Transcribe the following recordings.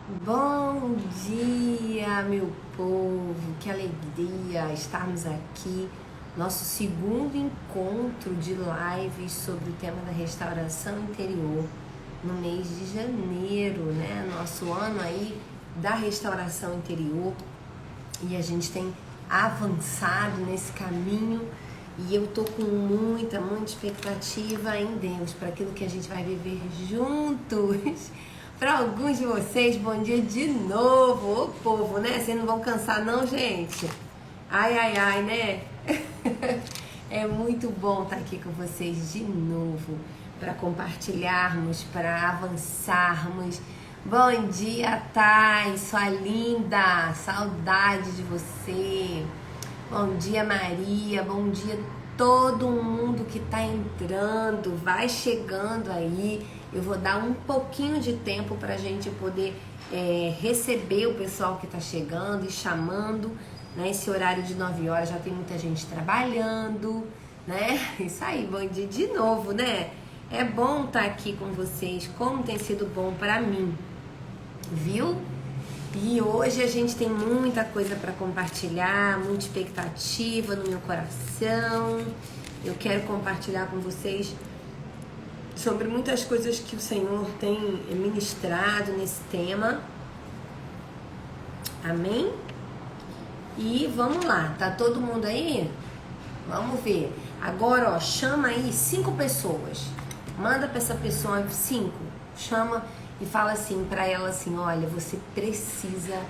Bom dia, meu povo, que alegria estarmos aqui, nosso segundo encontro de lives sobre o tema da restauração interior no mês de janeiro, né? Nosso ano aí da restauração interior e a gente tem avançado nesse caminho e eu tô com muita expectativa em Deus para aquilo que a gente vai viver juntos. Para alguns de vocês, bom dia de novo, ô povo, né? Vocês não vão cansar não, gente? Ai, né? É muito bom estar aqui com vocês de novo, para compartilharmos, para avançarmos. Bom dia, Thay, sua linda, saudade de você. Bom dia, Maria, bom dia todo mundo que tá entrando, vai chegando aí. Eu vou dar um pouquinho de tempo pra gente poder receber o pessoal que tá chegando e chamando, né? Esse horário de 9 horas já tem muita gente trabalhando, né? Isso aí, bom dia de novo, né? É bom estar aqui com vocês, como tem sido bom pra mim, viu? E hoje a gente tem muita coisa para compartilhar, muita expectativa no meu coração. Eu quero compartilhar com vocês sobre muitas coisas que o Senhor tem ministrado nesse tema. Amém? E vamos lá, tá todo mundo aí? Vamos ver. Agora, ó, chama aí 5 pessoas. Manda para essa pessoa 5. Chama e fala assim para ela assim: olha, você precisa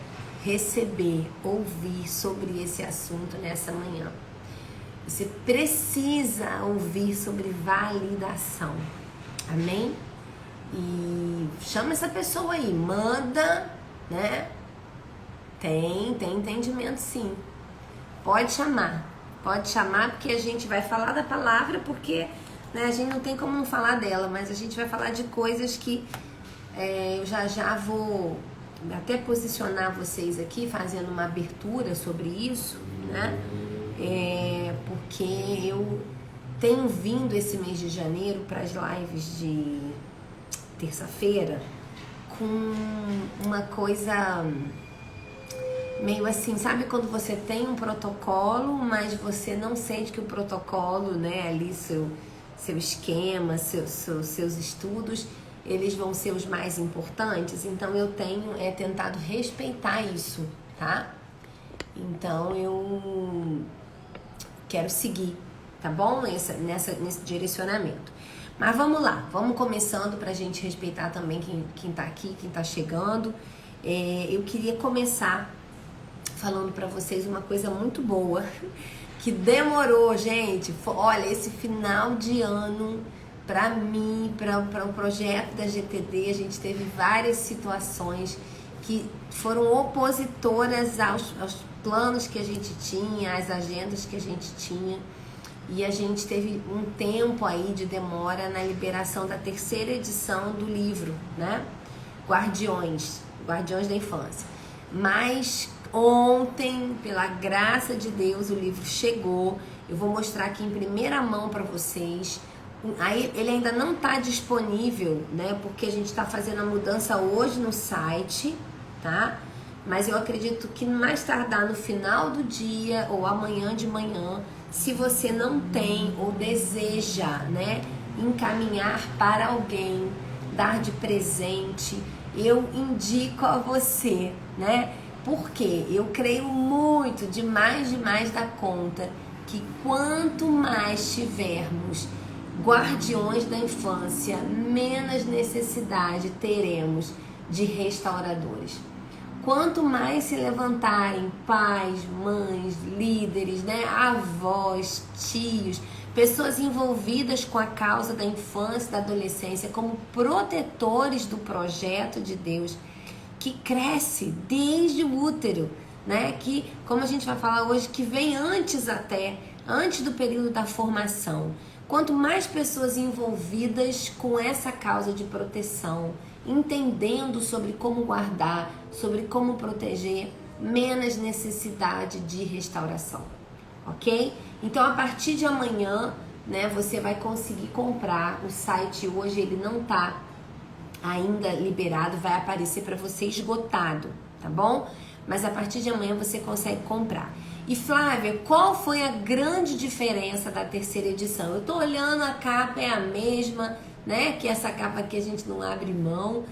receber, ouvir sobre esse assunto nessa manhã. Você precisa ouvir sobre validação. Amém? E chama essa pessoa aí, manda, né? Tem entendimento sim. Pode chamar porque a gente vai falar da palavra, porque né, a gente não tem como não falar dela, mas a gente vai falar de coisas que eu já vou até posicionar vocês aqui, fazendo uma abertura sobre isso, né? Porque eu tenho vindo esse mês de janeiro para as lives de terça-feira com uma coisa meio assim, sabe quando você tem um protocolo, mas você não sente que o protocolo, né, ali seu esquema, seus estudos, eles vão ser os mais importantes. Então eu tenho tentado respeitar isso, tá? Então eu quero seguir, tá bom? Nesse direcionamento. Mas vamos lá, vamos começando pra gente respeitar também quem tá aqui, quem tá chegando. Eu queria começar falando pra vocês uma coisa muito boa, que demorou, gente. Olha, esse final de ano, pra mim, para o projeto da GTD, a gente teve várias situações que foram opositoras aos planos que a gente tinha, às agendas que a gente tinha. E a gente teve um tempo aí de demora na liberação da terceira edição do livro, né? Guardiões da Infância. Mas ontem, pela graça de Deus, o livro chegou. Eu vou mostrar aqui em primeira mão para vocês. Aí ele ainda não está disponível, né? Porque a gente está fazendo a mudança hoje no site, tá? Mas eu acredito que mais tardar no final do dia ou amanhã de manhã, se você não tem ou deseja, né, encaminhar para alguém, dar de presente, eu indico a você, né? Porque eu creio muito, demais da conta, que quanto mais tivermos guardiões da infância, menos necessidade teremos de restauradores. Quanto mais se levantarem pais, mães, líderes, né, avós, tios, pessoas envolvidas com a causa da infância e da adolescência como protetores do projeto de Deus, que cresce desde o útero, né, que, como a gente vai falar hoje, que vem antes do período da formação. Quanto mais pessoas envolvidas com essa causa de proteção, entendendo sobre como guardar, sobre como proteger, menos necessidade de restauração, ok? Então, a partir de amanhã, né, você vai conseguir comprar. O site hoje ele não tá ainda liberado, vai aparecer para você esgotado, tá bom? Mas a partir de amanhã você consegue comprar. E Flávia, qual foi a grande diferença da terceira edição? Eu tô olhando, a capa é a mesma, né? Que essa capa aqui a gente não abre mão.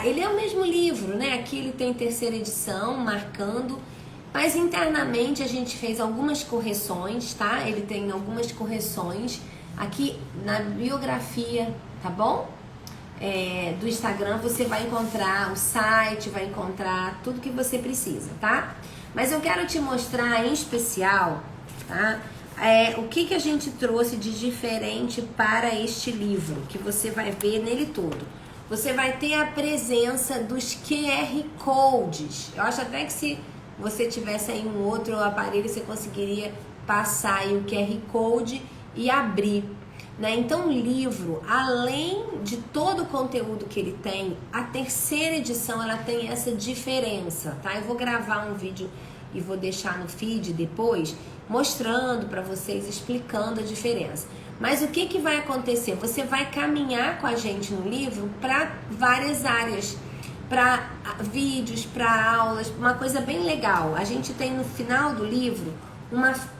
Ele é o mesmo livro, né? Aqui ele tem terceira edição, marcando. Mas internamente a gente fez algumas correções, tá? Ele tem algumas correções aqui na biografia, tá bom? Do Instagram você vai encontrar o site, vai encontrar tudo que você precisa, tá? Mas eu quero te mostrar em especial, tá? O que a gente trouxe de diferente para este livro, que você vai ver nele todo. Você vai ter a presença dos QR Codes. Eu acho até que se você tivesse aí um outro aparelho, você conseguiria passar aí o QR Code e abrir, né? Então o livro, além de todo o conteúdo que ele tem, a terceira edição ela tem essa diferença, tá? Eu vou gravar um vídeo e vou deixar no feed depois, mostrando para vocês, explicando a diferença. Mas o que vai acontecer? Você vai caminhar com a gente no livro para várias áreas, para vídeos, para aulas, uma coisa bem legal. A gente tem no final do livro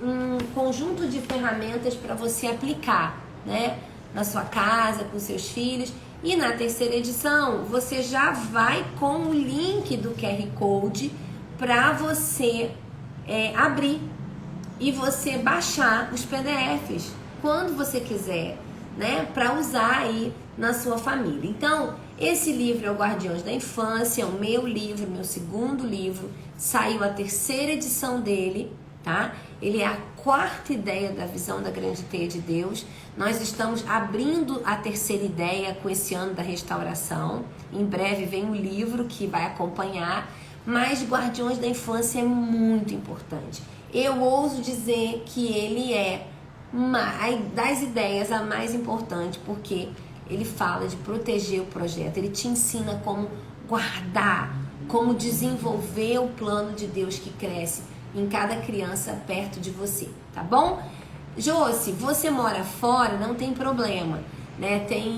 um conjunto de ferramentas para você aplicar, né? Na sua casa, com seus filhos. E na terceira edição, você já vai com o link do QR Code para você abrir e você baixar os PDFs quando você quiser, né? Para usar aí na sua família. Então, esse livro é o Guardiões da Infância, é o meu livro, meu segundo livro. Saiu a terceira edição dele, tá? Ele é a quarta ideia da visão da grande teia de Deus. Nós estamos abrindo a terceira ideia com esse ano da restauração. Em breve vem um livro que vai acompanhar, mas Guardiões da Infância é muito importante. Eu ouso dizer que ele é das ideias a mais importante, porque ele fala de proteger o projeto, ele te ensina como guardar, como desenvolver o plano de Deus que cresce em cada criança perto de você, tá bom? Josi, você mora fora, não tem problema, né? Tem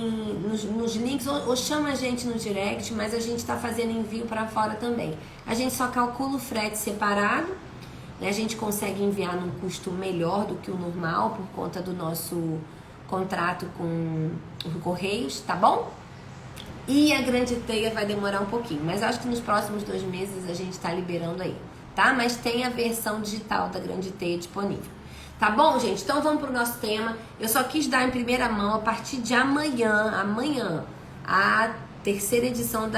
nos links, ou chama a gente no direct, mas a gente tá fazendo envio para fora também. A gente só calcula o frete separado, né? A gente consegue enviar num custo melhor do que o normal por conta do nosso contrato com o Correios, tá bom? E a grande teia vai demorar um pouquinho, mas acho que nos próximos 2 meses a gente tá liberando aí, tá? Mas tem a versão digital da grande teia disponível. Tá bom, gente? Então vamos pro nosso tema. Eu só quis dar em primeira mão, a partir de amanhã, a terceira edição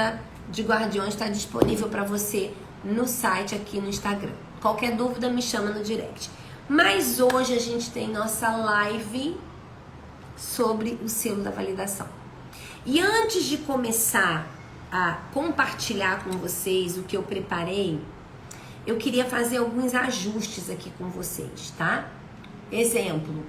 de Guardiões está disponível para você no site aqui no Instagram. Qualquer dúvida me chama no direct. Mas hoje a gente tem nossa live sobre o selo da validação. E antes de começar a compartilhar com vocês o que eu preparei, eu queria fazer alguns ajustes aqui com vocês, tá? Exemplo,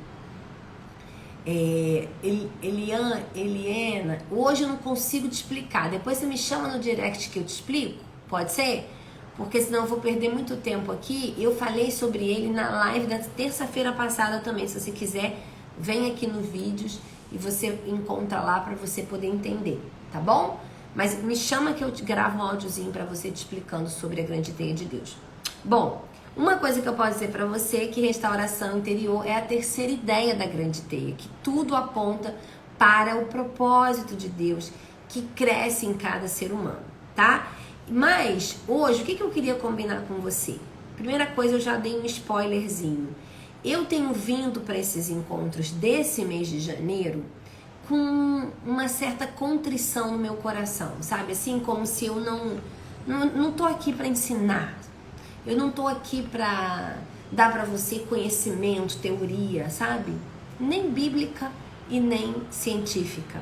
Eliana, hoje eu não consigo te explicar. Depois você me chama no direct que eu te explico, pode ser? Porque senão eu vou perder muito tempo aqui. Eu falei sobre ele na live da terça-feira passada também. Se você quiser, vem aqui no vídeos e você encontra lá para você poder entender, tá bom? Mas me chama que eu gravo um áudiozinho para você te explicando sobre a grande teia de Deus. Bom, uma coisa que eu posso dizer para você é que restauração interior é a terceira ideia da grande teia, que tudo aponta para o propósito de Deus que cresce em cada ser humano, tá? Mas hoje, o que eu queria combinar com você? Primeira coisa, eu já dei um spoilerzinho. Eu tenho vindo para esses encontros desse mês de janeiro com uma certa contrição no meu coração, sabe? Assim, como se eu não tô aqui para ensinar. Eu não tô aqui para dar para você conhecimento, teoria, sabe? Nem bíblica e nem científica.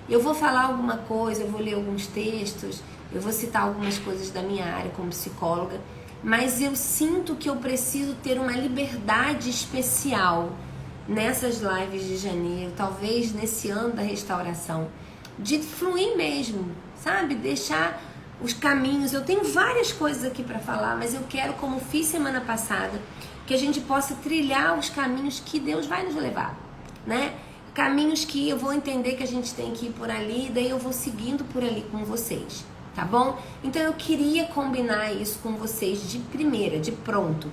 Eu vou falar alguma coisa, eu vou ler alguns textos, eu vou citar algumas coisas da minha área como psicóloga, mas eu sinto que eu preciso ter uma liberdade especial nessas lives de janeiro, talvez nesse ano da restauração, de fluir mesmo, sabe? Deixar os caminhos. Eu tenho várias coisas aqui para falar, mas eu quero, como fiz semana passada, que a gente possa trilhar os caminhos que Deus vai nos levar, né? caminhos que eu vou entender que a gente tem que ir por ali, daí eu vou seguindo por ali com vocês, tá bom? Então eu queria combinar isso com vocês de primeira, de pronto,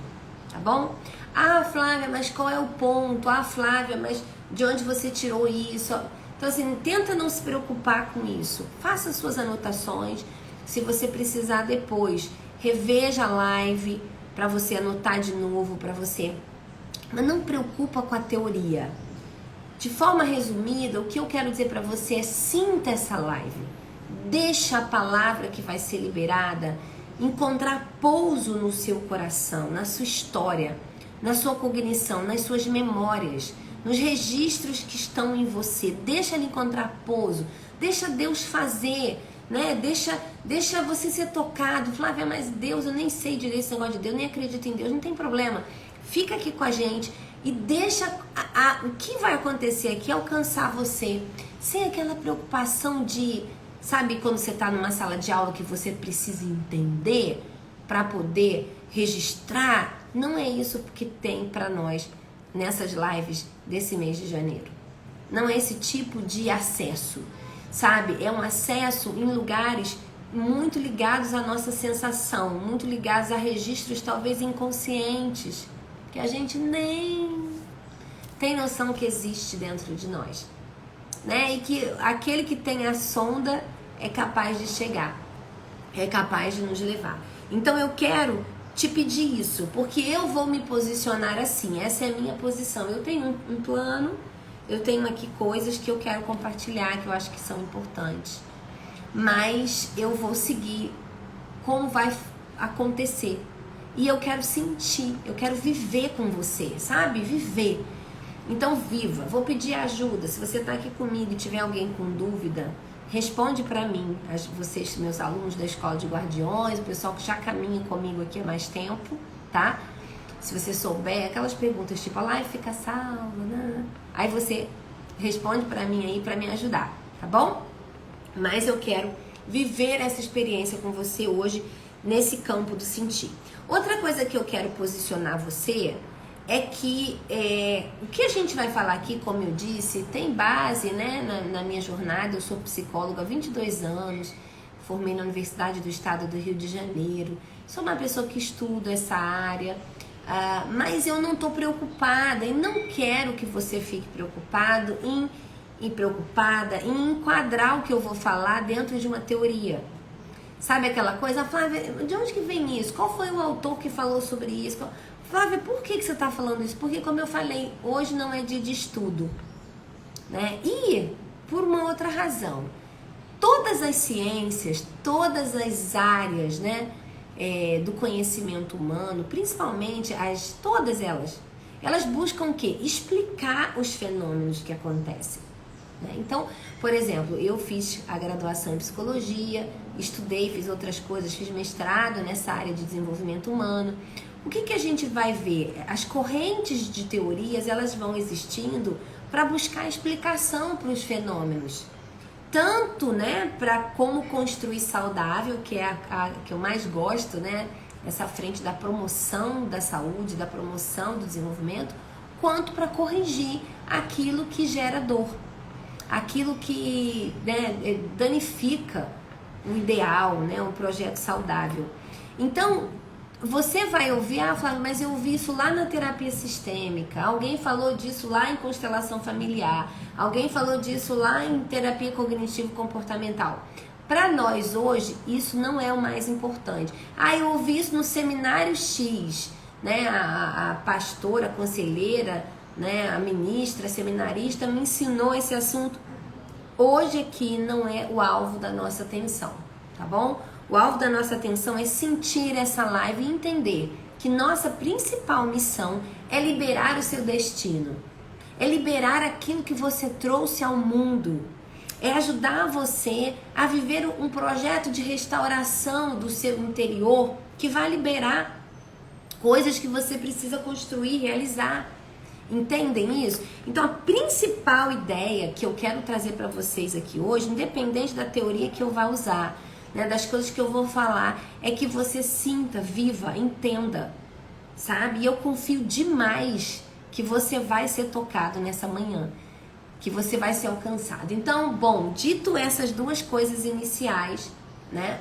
tá bom? Ah, Flávia, mas qual é o ponto? Ah, Flávia, mas de onde você tirou isso? Então assim, tenta não se preocupar com isso. Faça suas anotações. Se você precisar depois, reveja a live para você anotar de novo, para você... Mas não preocupa com a teoria. De forma resumida, o que eu quero dizer para você é: sinta essa live. Deixa a palavra que vai ser liberada encontrar pouso no seu coração, na sua história, na sua cognição, nas suas memórias, nos registros que estão em você. Deixa ele encontrar pouso. Deixa Deus fazer, né? Deixa você ser tocado. Flávia, mas Deus, eu nem sei direito esse negócio de Deus, nem acredito em Deus, não tem problema. Fica aqui com a gente e deixa o que vai acontecer aqui alcançar você, sem aquela preocupação de, sabe, quando você está numa sala de aula que você precisa entender para poder registrar. Não é isso que tem para nós nessas lives desse mês de janeiro. Não é esse tipo de acesso, sabe? É um acesso em lugares muito ligados à nossa sensação, muito ligados a registros talvez inconscientes, que a gente nem tem noção que existe dentro de nós, né? E que aquele que tem a sonda é capaz de chegar, é capaz de nos levar. Então eu quero te pedir isso, porque eu vou me posicionar assim, essa é a minha posição. Eu tenho um plano, eu tenho aqui coisas que eu quero compartilhar, que eu acho que são importantes, mas eu vou seguir como vai acontecer. E eu quero sentir, eu quero viver com você, sabe? Viver. Então viva. Vou pedir ajuda. Se você está aqui comigo e tiver alguém com dúvida, responde para mim. Vocês, meus alunos da Escola de Guardiões, o pessoal que já caminha comigo aqui há mais tempo, tá? Se você souber, aquelas perguntas tipo, a live fica salva, né? Aí você responde para mim aí para me ajudar, tá bom? Mas eu quero viver essa experiência com você hoje nesse campo do sentir. Outra coisa que eu quero posicionar você é que o que a gente vai falar aqui, como eu disse, tem base, né, na minha jornada. Eu sou psicóloga há 22 anos, formei na Universidade do Estado do Rio de Janeiro, sou uma pessoa que estuda essa área, mas eu não estou preocupada e não quero que você fique preocupado e preocupada em enquadrar o que eu vou falar dentro de uma teoria. Sabe aquela coisa, Flávia, de onde que vem isso? Qual foi o autor que falou sobre isso? Flávia, por que você está falando isso? Porque, como eu falei, hoje não é dia de estudo, né? E por uma outra razão. Todas as ciências, todas as áreas, né, do conhecimento humano, principalmente todas elas buscam o quê? Explicar os fenômenos que acontecem. Então, por exemplo, eu fiz a graduação em psicologia, estudei, fiz outras coisas, fiz mestrado nessa área de desenvolvimento humano. O que a gente vai ver? As correntes de teorias, elas vão existindo para buscar explicação para os fenômenos. Tanto, né, para como construir saudável, que é a que eu mais gosto, né, essa frente da promoção da saúde, da promoção do desenvolvimento, quanto para corrigir aquilo que gera dor. Aquilo que, né, danifica o ideal, né, um projeto saudável. Então, você vai ouvir, Flávia, mas eu ouvi isso lá na terapia sistêmica, alguém falou disso lá em constelação familiar, alguém falou disso lá em terapia cognitivo-comportamental. Para nós hoje, isso não é o mais importante. Eu ouvi isso no seminário X, né, a pastora, a conselheira, né, a ministra, a seminarista me ensinou esse assunto. Hoje aqui não é o alvo da nossa atenção, tá bom? O alvo da nossa atenção é sentir essa live e entender que nossa principal missão é liberar o seu destino, é liberar aquilo que você trouxe ao mundo, é ajudar você a viver um projeto de restauração do seu interior que vai liberar coisas que você precisa construir, realizar. Entendem isso? Então a principal ideia que eu quero trazer para vocês aqui hoje, independente da teoria que eu vá usar, né, das coisas que eu vou falar, é que você sinta, viva, entenda, sabe? E eu confio demais que você vai ser tocado nessa manhã, que você vai ser alcançado. Então, bom, dito essas duas coisas iniciais, né?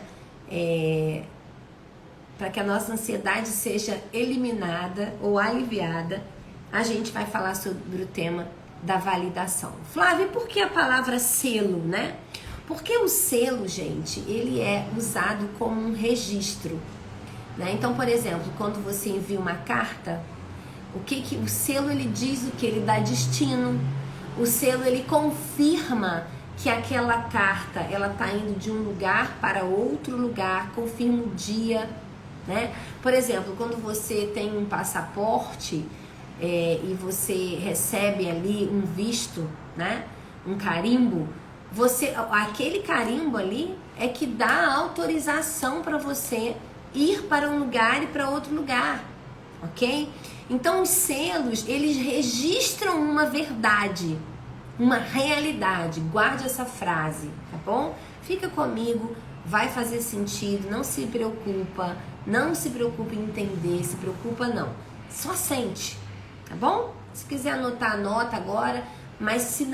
Para que a nossa ansiedade seja eliminada ou aliviada, a gente vai falar sobre o tema da validação. Flávia, por que a palavra selo, né? Porque o selo, gente, ele é usado como um registro, né? Então, por exemplo, quando você envia uma carta, o selo ele diz o que? Ele dá destino. O selo ele confirma que aquela carta ela tá indo de um lugar para outro lugar, confirma o dia, né? Por exemplo, quando você tem um passaporte e você recebe ali um visto, né? Um carimbo, aquele carimbo ali é que dá autorização para você ir para um lugar e para outro lugar, ok? Então os selos, eles registram uma verdade, uma realidade. Guarde essa frase, tá bom? Fica comigo, vai fazer sentido, não se preocupa em entender, se preocupa não. Só sente, tá bom? Se quiser anotar, anota agora, mas se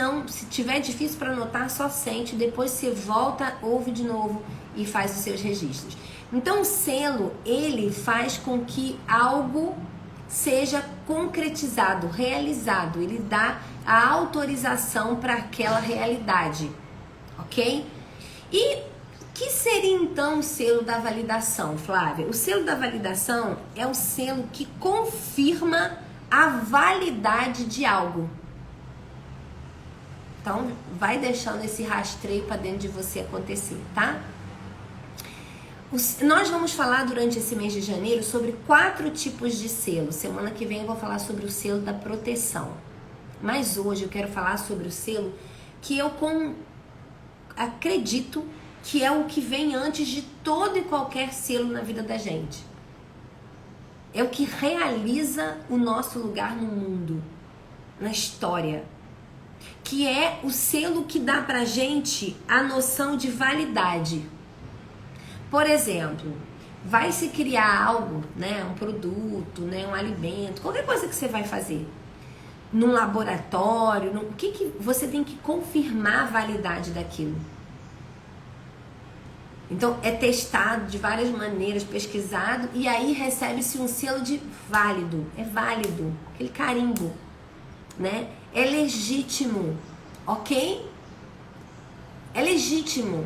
tiver difícil para anotar, só sente, depois você volta, ouve de novo e faz os seus registros. Então o selo, ele faz com que algo seja concretizado, realizado, ele dá a autorização para aquela realidade, ok? E que seria então o selo da validação, Flávia? O selo da validação é o selo que confirma a validade de algo. Então, vai deixando esse rastreio para dentro de você acontecer, tá? Nós vamos falar durante esse mês de janeiro sobre 4 tipos de selo. Semana que vem eu vou falar sobre o selo da proteção. Mas hoje eu quero falar sobre o selo que eu acredito que é o que vem antes de todo e qualquer selo na vida da gente. É o que realiza o nosso lugar no mundo, na história. Que é o selo que dá pra gente a noção de validade. Por exemplo, vai se criar algo, né, um produto, né, um alimento, qualquer coisa que você vai fazer num laboratório, o que você tem que confirmar a validade daquilo. Então é testado de várias maneiras, pesquisado e aí recebe-se um selo de válido, é válido, aquele carimbo, né? É legítimo, ok? É legítimo.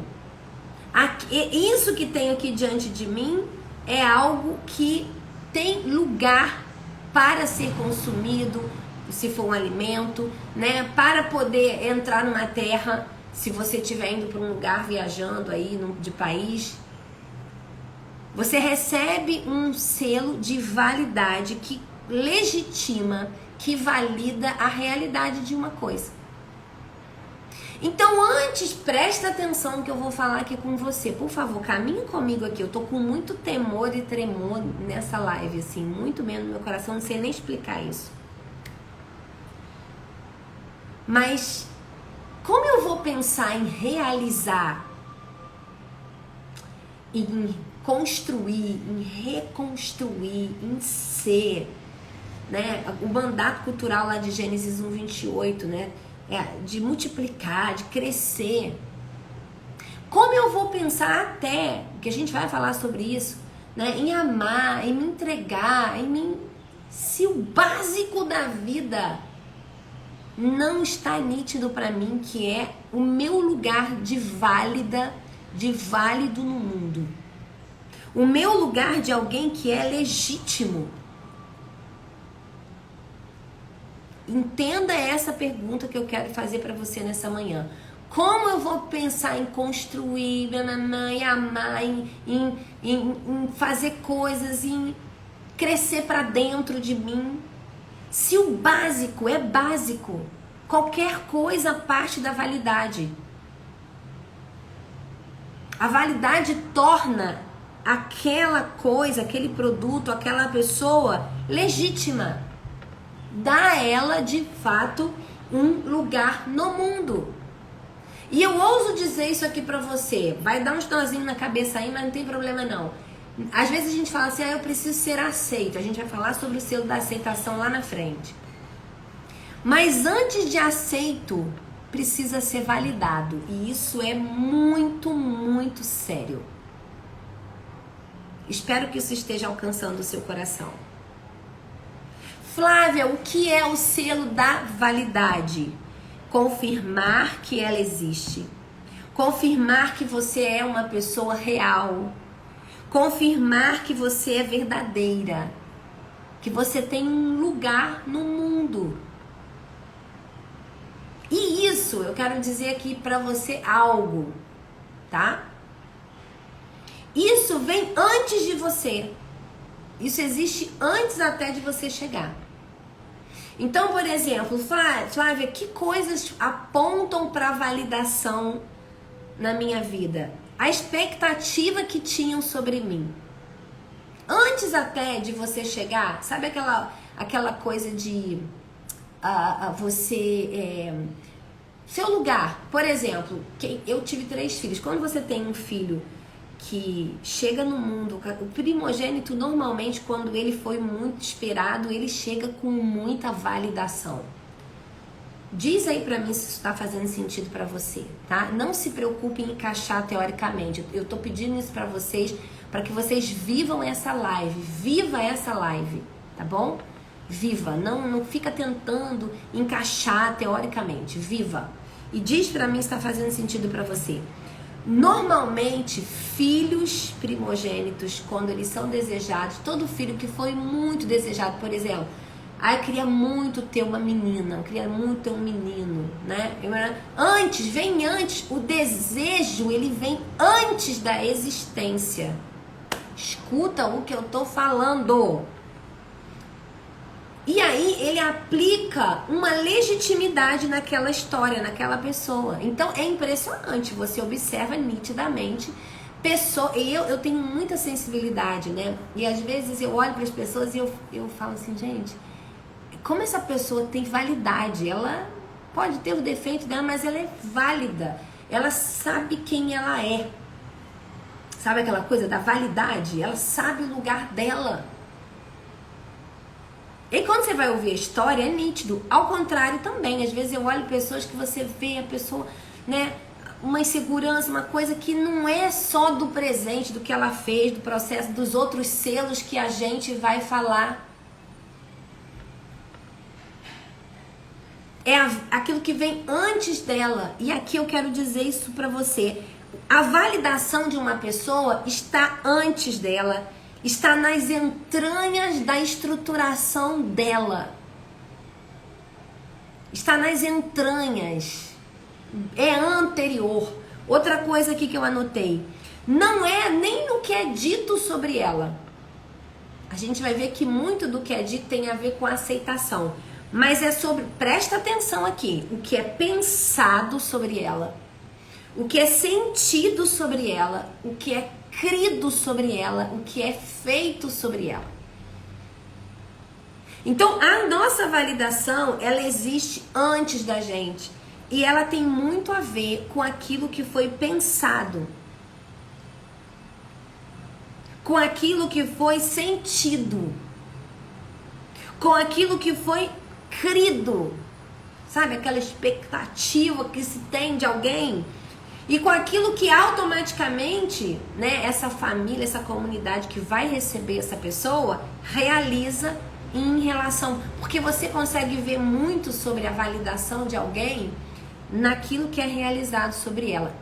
Isso que tem aqui diante de mim é algo que tem lugar para ser consumido, se for um alimento, né? Para poder entrar numa terra, se você estiver indo para um lugar viajando aí de país, você recebe um selo de validade que legitima, que valida a realidade de uma coisa. Então antes, presta atenção no que eu vou falar aqui com você. Por favor, caminhe comigo aqui. Eu tô com muito temor e tremor nessa live, assim, muito menos no meu coração, não sei nem explicar isso. Mas como eu vou pensar em realizar, em construir, em reconstruir, em ser, né? O mandato cultural lá de Gênesis 1:28, né? De multiplicar, de crescer. Como eu vou pensar até, que a gente vai falar sobre isso, né? Em amar, em me entregar, se o básico da vida não está nítido para mim, que é o meu lugar de válido no mundo. O meu lugar de alguém que é legítimo. Entenda essa pergunta que eu quero fazer para você nessa manhã. Como eu vou pensar em construir, em amar, em fazer coisas, em crescer para dentro de mim, se o básico é básico? Qualquer coisa parte da validade. A validade torna aquela coisa, aquele produto, aquela pessoa legítima. Dá a ela, de fato, um lugar no mundo. E eu ouso dizer isso aqui pra você. Vai dar uns nozinhos na cabeça aí, mas não tem problema não. Às vezes a gente fala assim, eu preciso ser aceito. A gente vai falar sobre o selo da aceitação lá na frente. Mas antes de aceito, precisa ser validado. E isso é muito, muito sério. Espero que isso esteja alcançando o seu coração. Flávia, o que é o selo da validade? Confirmar que ela existe. Confirmar que você é uma pessoa real. Confirmar que você é verdadeira. Que você tem um lugar no mundo. E isso, eu quero dizer aqui pra você algo, tá? Isso vem antes de você. Isso existe antes até de você chegar. Então, por exemplo, Flávia, que coisas apontam para validação na minha vida? A expectativa que tinham sobre mim. Antes até de você chegar, sabe aquela coisa de seu lugar. Por exemplo, eu tive 3 filhos. Quando você tem um filho que chega no mundo, o primogênito normalmente, quando ele foi muito esperado, ele chega com muita validação. Diz aí pra mim se isso tá fazendo sentido pra você, tá? Não se preocupe em encaixar teoricamente. Eu tô pedindo isso pra vocês, para que vocês vivam essa live. Viva essa live, tá bom? Viva, não fica tentando encaixar teoricamente. Viva. E diz pra mim se tá fazendo sentido pra você. Normalmente, filhos primogênitos, quando eles são desejados, todo filho que foi muito desejado, por exemplo, eu queria muito ter uma menina, eu queria muito ter um menino, né? Vem antes, o desejo, ele vem antes da existência. Escuta o que eu tô falando. E aí ele aplica uma legitimidade naquela história, naquela pessoa. Então é impressionante, você observa nitidamente eu tenho muita sensibilidade, né? E às vezes eu olho para as pessoas e eu falo assim, gente, como essa pessoa tem validade? Ela pode ter o defeito dela, mas ela é válida. Ela sabe quem ela é. Sabe aquela coisa da validade? Ela sabe o lugar dela. E quando você vai ouvir a história, é nítido. Ao contrário também, às vezes eu olho pessoas que você vê a pessoa, né, uma insegurança, uma coisa que não é só do presente, do que ela fez, do processo, dos outros selos que a gente vai falar. É aquilo que vem antes dela. E aqui eu quero dizer isso pra você. A validação de uma pessoa está antes dela. Está nas entranhas da estruturação dela. Está nas entranhas. É anterior. Outra coisa aqui que eu anotei. Não é nem no que é dito sobre ela. A gente vai ver que muito do que é dito tem a ver com a aceitação. Mas é sobre, presta atenção aqui, o que é pensado sobre ela. O que é sentido sobre ela. O que é crido sobre ela, o que é feito sobre ela. Então, a nossa validação, ela existe antes da gente. E ela tem muito a ver com aquilo que foi pensado. Com aquilo que foi sentido. Com aquilo que foi crido. Sabe, aquela expectativa que se tem de alguém. E com aquilo que automaticamente, né, essa família, essa comunidade que vai receber essa pessoa, realiza em relação. Porque você consegue ver muito sobre a validação de alguém naquilo que é realizado sobre ela.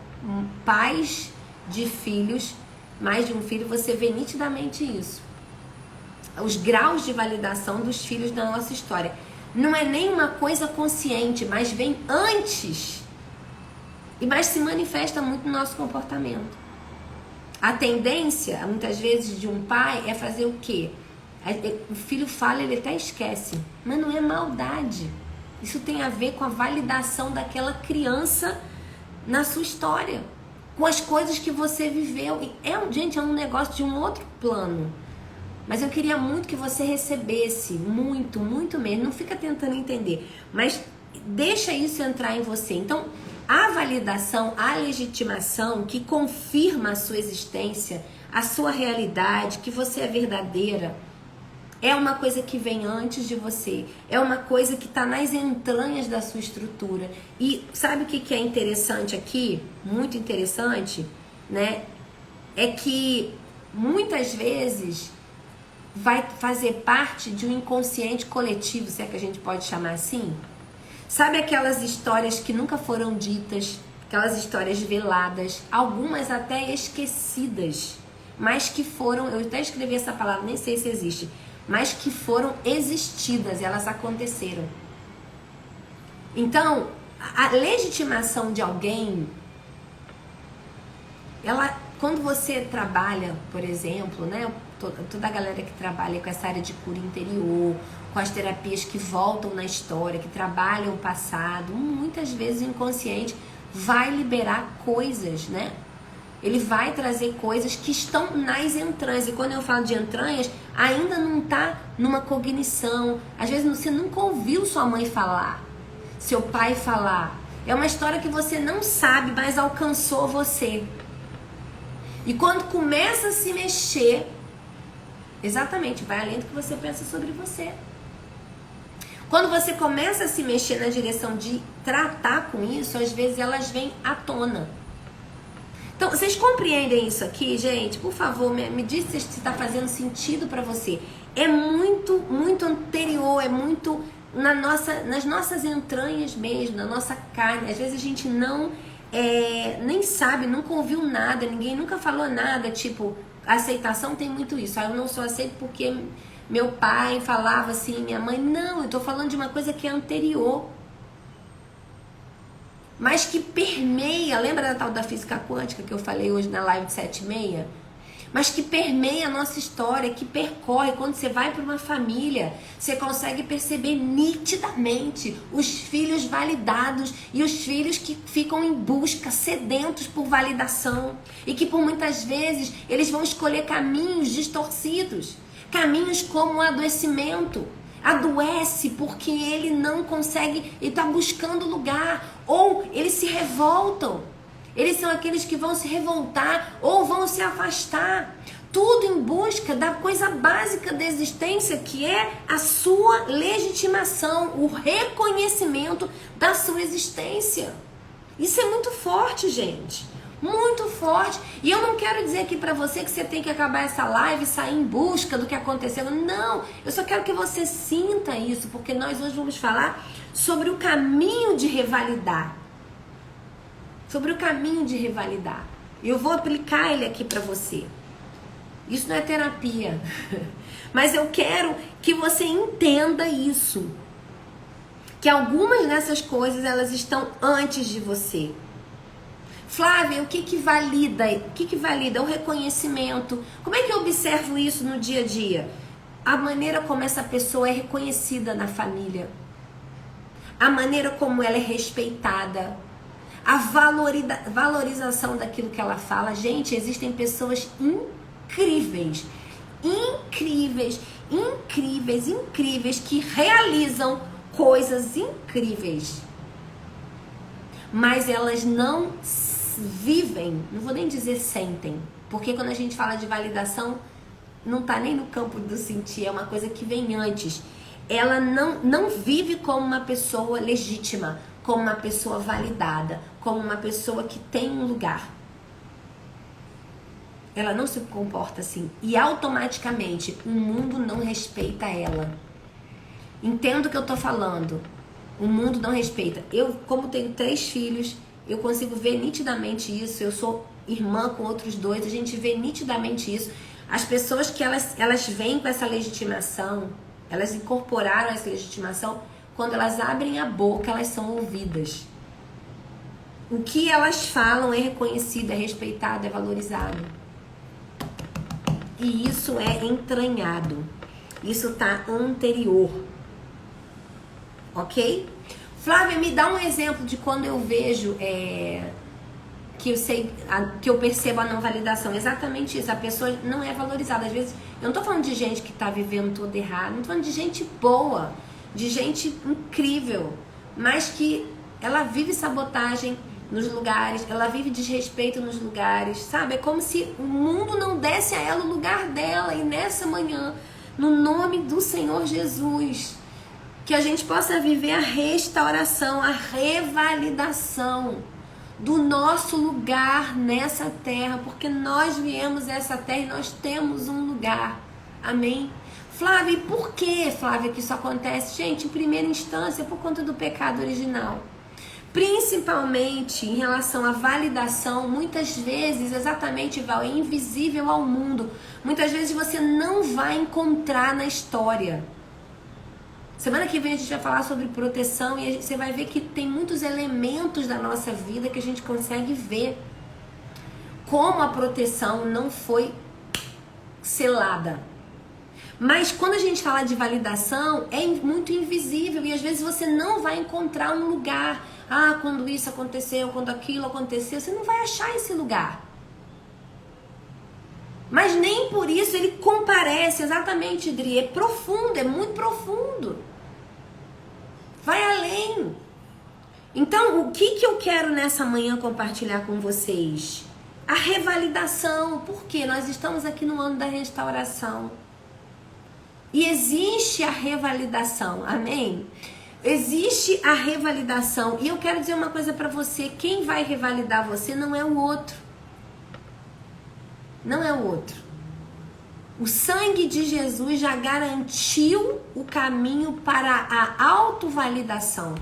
Pais de filhos, mais de um filho, você vê nitidamente isso. Os graus de validação dos filhos da nossa história. Não é nem uma coisa consciente, mas vem antes. Mas se manifesta muito no nosso comportamento. A tendência, muitas vezes, de um pai é fazer o quê? O filho fala, ele até esquece. Mas não é maldade. Isso tem a ver com a validação daquela criança na sua história. Com as coisas que você viveu. Gente, é um negócio de um outro plano. Mas eu queria muito que você recebesse. Muito, muito mesmo. Não fica tentando entender. Mas deixa isso entrar em você. Então, a validação, a legitimação que confirma a sua existência, a sua realidade, que você é verdadeira, É uma coisa que vem antes de você. É uma coisa que está nas entranhas da sua estrutura. E sabe o que é interessante aqui? Muito interessante, né? É que muitas vezes vai fazer parte de um inconsciente coletivo, se é que a gente pode chamar assim. Sabe aquelas histórias que nunca foram ditas, aquelas histórias veladas, algumas até esquecidas, mas que foram, eu até escrevi essa palavra, nem sei se existe, mas que foram existidas, elas aconteceram. Então, a legitimação de alguém, ela, quando você trabalha, por exemplo, né, toda a galera que trabalha com essa área de cura interior, com as terapias que voltam na história, que trabalham o passado, muitas vezes o inconsciente vai liberar coisas, né? Ele vai trazer coisas que estão nas entranhas. E quando eu falo de entranhas, ainda não está numa cognição. Às vezes você nunca ouviu sua mãe falar, seu pai falar. É uma história que você não sabe, mas alcançou você. E quando começa a se mexer, exatamente, vai além do que você pensa sobre você. Quando você começa a se mexer na direção de tratar com isso, às vezes elas vêm à tona. Então, vocês compreendem isso aqui, gente? Por favor, me diz se está fazendo sentido para você. É muito, muito anterior, é muito nas nossas entranhas mesmo, na nossa carne. Às vezes a gente não nem sabe, nunca ouviu nada, ninguém nunca falou nada. Tipo, aceitação tem muito isso. Eu não sou aceito porque meu pai falava assim, minha mãe. Não, eu tô falando de uma coisa que é anterior, mas que permeia, lembra da tal da física quântica que eu falei hoje na live de 7h30? Mas que permeia a nossa história, que percorre. Quando você vai para uma família, você consegue perceber nitidamente os filhos validados e os filhos que ficam em busca, sedentos por validação. E que por muitas vezes eles vão escolher caminhos distorcidos, caminhos como o adoecimento. Adoece porque ele não consegue, ele está buscando lugar, ou eles se revoltam. Eles são aqueles que vão se revoltar ou vão se afastar. Tudo em busca da coisa básica da existência, que é a sua legitimação, o reconhecimento da sua existência. Isso é muito forte, gente. Muito forte. E eu não quero dizer aqui pra você que você tem que acabar essa live e sair em busca do que aconteceu. Não, eu só quero que você sinta isso, porque nós hoje vamos falar sobre o caminho de revalidar. Sobre o caminho de revalidar. E eu vou aplicar ele aqui pra você. Isso não é terapia. Mas eu quero que você entenda isso. Que algumas dessas coisas, elas estão antes de você. Flávia, o que valida? O que valida? O reconhecimento. Como é que eu observo isso no dia a dia? A maneira como essa pessoa é reconhecida na família. A maneira como ela é respeitada. A valorização daquilo que ela fala. Gente, existem pessoas incríveis. Incríveis, incríveis, incríveis, que realizam coisas incríveis. Mas elas não vivem, não vou nem dizer sentem, porque quando a gente fala de validação, não tá nem no campo do sentir, é uma coisa que vem antes. Ela não vive como uma pessoa legítima, como uma pessoa validada, como uma pessoa que tem um lugar. Ela não se comporta assim, e automaticamente o mundo não respeita ela. Entendo o que eu tô falando. O mundo não respeita. Eu, como tenho 3 filhos, eu consigo ver nitidamente isso. Eu sou irmã com outros 2, a gente vê nitidamente isso. As pessoas que elas vêm com essa legitimação, elas incorporaram essa legitimação, quando elas abrem a boca, elas são ouvidas. O que elas falam é reconhecido, é respeitado, é valorizado. E isso é entranhado. Isso tá anterior. Ok? Flávia, me dá um exemplo de quando eu vejo que eu percebo a não validação. Exatamente isso, a pessoa não é valorizada. Às vezes, eu não tô falando de gente que tá vivendo tudo errado, não tô falando de gente boa, de gente incrível, mas que ela vive sabotagem nos lugares, ela vive desrespeito nos lugares, sabe? É como se o mundo não desse a ela o lugar dela, e nessa manhã no nome do Senhor Jesus. Que a gente possa viver a restauração, a revalidação do nosso lugar nessa terra, porque nós viemos essa terra e nós temos um lugar. Amém? Flávia, e por que, Flávia, que isso acontece? Gente, em primeira instância, por conta do pecado original. Principalmente em relação à validação, muitas vezes, exatamente, Val, é invisível ao mundo. Muitas vezes você não vai encontrar na história. Semana que vem a gente vai falar sobre proteção e você vai ver que tem muitos elementos da nossa vida que a gente consegue ver como a proteção não foi selada. Mas quando a gente fala de validação, é muito invisível e às vezes você não vai encontrar um lugar. Ah, quando isso aconteceu, quando aquilo aconteceu, você não vai achar esse lugar. Mas nem por isso ele comparece, exatamente, Dri, é profundo, é muito profundo. Vai além. Então, o que eu quero nessa manhã compartilhar com vocês? A revalidação. Por quê? Nós estamos aqui no ano da restauração. E existe a revalidação, amém? Existe a revalidação. E eu quero dizer uma coisa pra você. Quem vai revalidar você não é o outro. Não é o outro. O sangue de Jesus já garantiu o caminho para a autovalidação.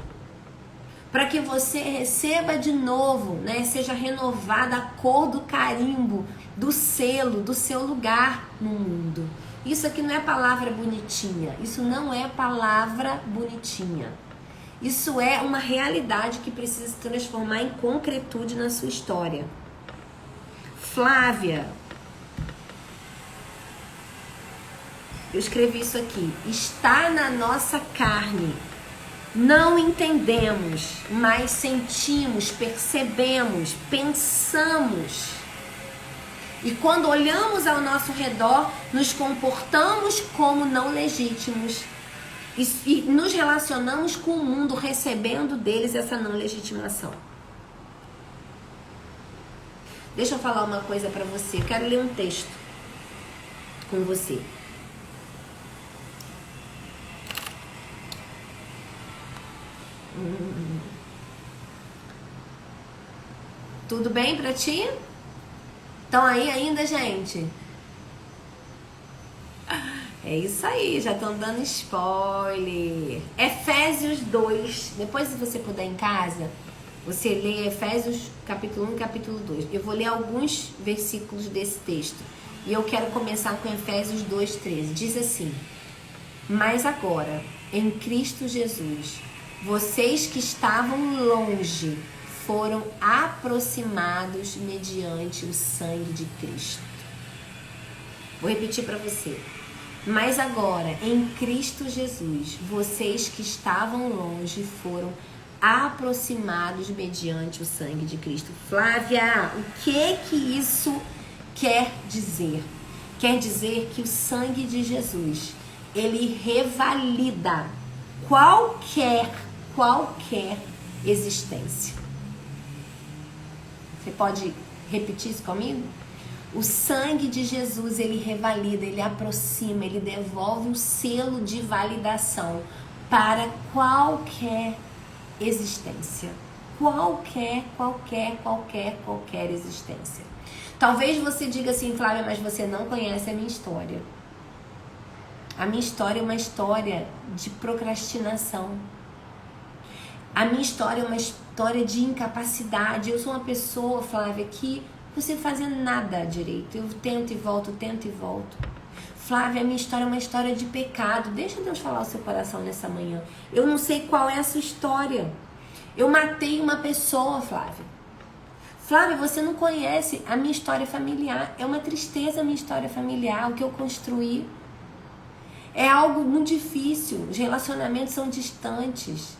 Para que você receba de novo, né? Seja renovada a cor do carimbo, do selo, do seu lugar no mundo. Isso aqui não é palavra bonitinha. Isso não é palavra bonitinha. Isso é uma realidade que precisa se transformar em concretude na sua história. Flávia, eu escrevi isso aqui. Está na nossa carne. Não entendemos, mas sentimos, percebemos, pensamos. E quando olhamos ao nosso redor, nos comportamos como não legítimos. E nos relacionamos com o mundo, recebendo deles essa não legitimação. Deixa eu falar uma coisa pra você. Quero ler um texto com você. Tudo bem pra ti? Estão aí ainda, gente? É isso aí, já estão dando spoiler. Efésios 2. Depois, se você puder em casa, você lê Efésios capítulo 1 e capítulo 2. Eu vou ler alguns versículos desse texto. E eu quero começar com Efésios 2:13. Diz assim: mas agora, em Cristo Jesus, vocês que estavam longe foram aproximados mediante o sangue de Cristo. Vou repetir para você. Mas agora, em Cristo Jesus, vocês que estavam longe foram aproximados mediante o sangue de Cristo. Flávia, o que isso quer dizer? Quer dizer que o sangue de Jesus, ele revalida qualquer existência. Você pode repetir isso comigo? O sangue de Jesus, ele revalida, ele aproxima, ele devolve o selo de validação para qualquer existência. Qualquer existência. Talvez você diga assim, Flávia, mas você não conhece a minha história. A minha história é uma história de procrastinação. A minha história é uma história de incapacidade. Eu sou uma pessoa, Flávia, que não consigo fazer nada direito. Eu tento e volto. Flávia, a minha história é uma história de pecado. Deixa Deus falar o seu coração nessa manhã. Eu não sei qual é a sua história. Eu matei uma pessoa, Flávia. Flávia, você não conhece a minha história familiar. É uma tristeza a minha história familiar, o que eu construí. É algo muito difícil. Os relacionamentos são distantes.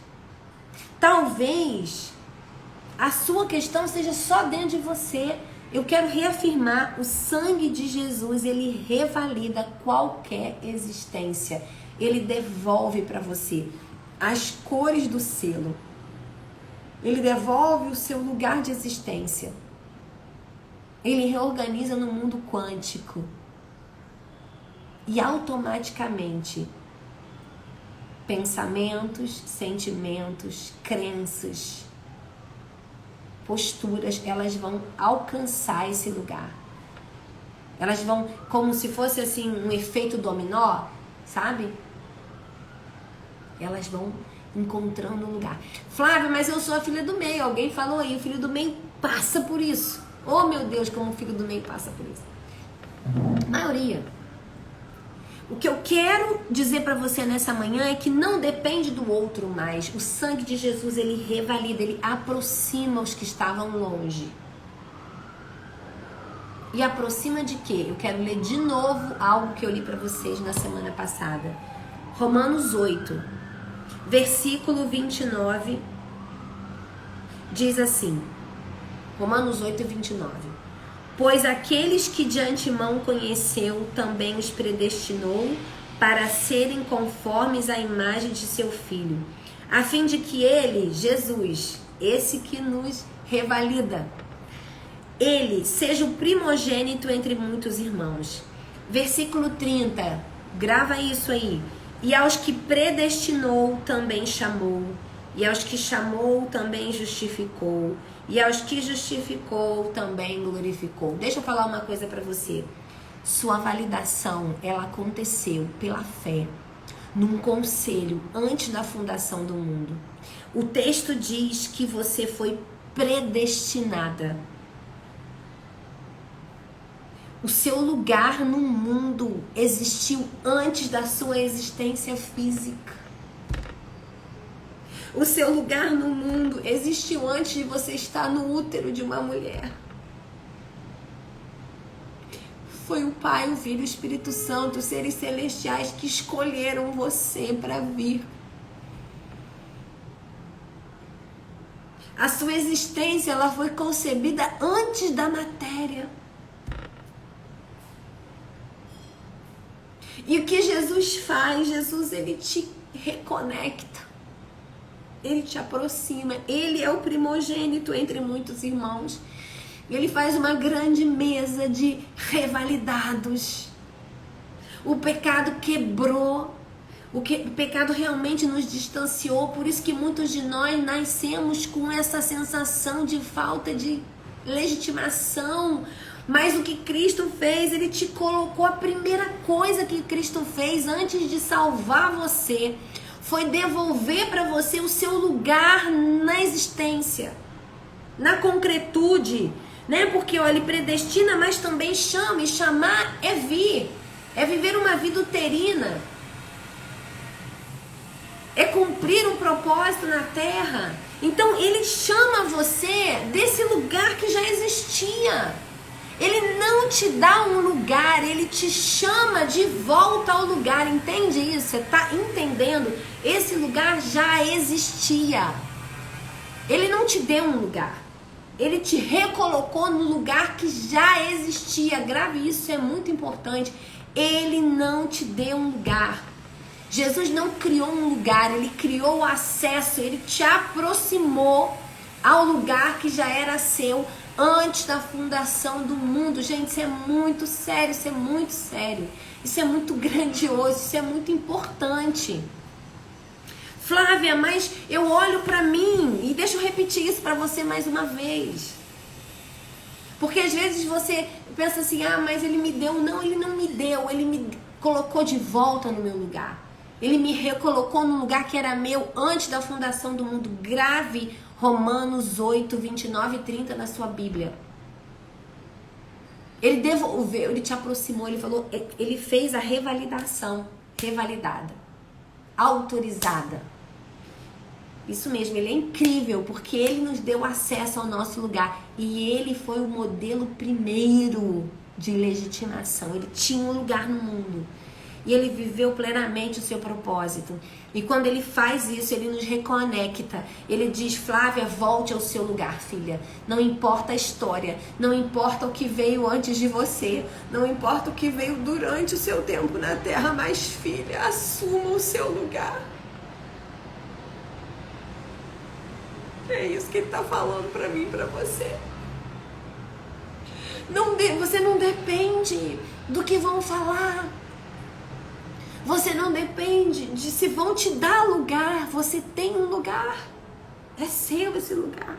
Talvez a sua questão seja só dentro de você. Eu quero reafirmar, o sangue de Jesus, ele revalida qualquer existência. Ele devolve para você as cores do selo. Ele devolve o seu lugar de existência. Ele reorganiza no mundo quântico. E automaticamente, pensamentos, sentimentos, crenças, posturas, elas vão alcançar esse lugar. Elas vão, como se fosse assim um efeito dominó, sabe? Elas vão encontrando um lugar. Flávia, mas eu sou a filha do meio. Alguém falou aí, o filho do meio passa por isso. Oh, meu Deus, como o filho do meio passa por isso. A maioria. O que eu quero dizer para você nessa manhã é que não depende do outro mais. O sangue de Jesus, ele revalida, ele aproxima os que estavam longe. E aproxima de quê? Eu quero ler de novo algo que eu li para vocês na semana passada. Romanos 8, versículo 29, diz assim. Romanos 8, 29. Pois aqueles que de antemão conheceu, também os predestinou para serem conformes à imagem de seu Filho, a fim de que ele, Jesus, esse que nos revalida, ele seja o primogênito entre muitos irmãos. Versículo 30, grava isso aí. E aos que predestinou, também chamou. E aos que chamou, também justificou. E aos que justificou, também glorificou. Deixa eu falar uma coisa para você. Sua validação, ela aconteceu pela fé, num conselho, antes da fundação do mundo. O texto diz que você foi predestinada. O seu lugar no mundo existiu antes da sua existência física. O seu lugar no mundo existiu antes de você estar no útero de uma mulher. Foi o Pai, o Filho e o Espírito Santo, os seres celestiais que escolheram você para vir. A sua existência, ela foi concebida antes da matéria. E o que Jesus faz? Jesus, ele te reconecta. Ele te aproxima. Ele é o primogênito entre muitos irmãos. Ele faz uma grande mesa de revalidados. O pecado quebrou. O pecado realmente nos distanciou. Por isso que muitos de nós nascemos com essa sensação de falta de legitimação. Mas o que Cristo fez, ele te colocou. A primeira coisa que Cristo fez antes de salvar você foi devolver para você o seu lugar na existência, na concretude, né? Porque ó, ele predestina, mas também chama, e chamar é vir, é viver uma vida uterina, é cumprir um propósito na terra. Então ele chama você desse lugar que já existia. Ele não te dá um lugar, ele te chama de volta ao lugar, entende isso? Você está entendendo? Esse lugar já existia. Ele não te deu um lugar, ele te recolocou no lugar que já existia. Grave isso, é muito importante. Ele não te deu um lugar. Jesus não criou um lugar, ele criou o acesso, ele te aproximou ao lugar que já era seu antes da fundação do mundo. Gente, isso é muito sério, isso é muito sério. Isso é muito grandioso, isso é muito importante. Flávia, mas eu olho pra mim, e deixa eu repetir isso pra você mais uma vez. Porque às vezes você pensa assim, ah, mas ele me deu. Não, ele não me deu, ele me colocou de volta no meu lugar. Ele me recolocou no lugar que era meu antes da fundação do mundo. Grave Romanos 8, 29 e 30 na sua Bíblia. Ele devolveu, ele te aproximou, ele falou, ele fez a revalidação, revalidada, autorizada. Isso mesmo, ele é incrível, porque ele nos deu acesso ao nosso lugar. E ele foi o modelo primeiro de legitimação. Ele tinha um lugar no mundo. E ele viveu plenamente o seu propósito. E quando ele faz isso, ele nos reconecta. Ele diz, Flávia, volte ao seu lugar, filha. Não importa a história, não importa o que veio antes de você, não importa o que veio durante o seu tempo na terra, mas, filha, assuma o seu lugar. É isso que ele está falando para mim e para você. Você não depende do que vão falar. Não depende de se vão te dar lugar. Você tem um lugar. É seu esse lugar.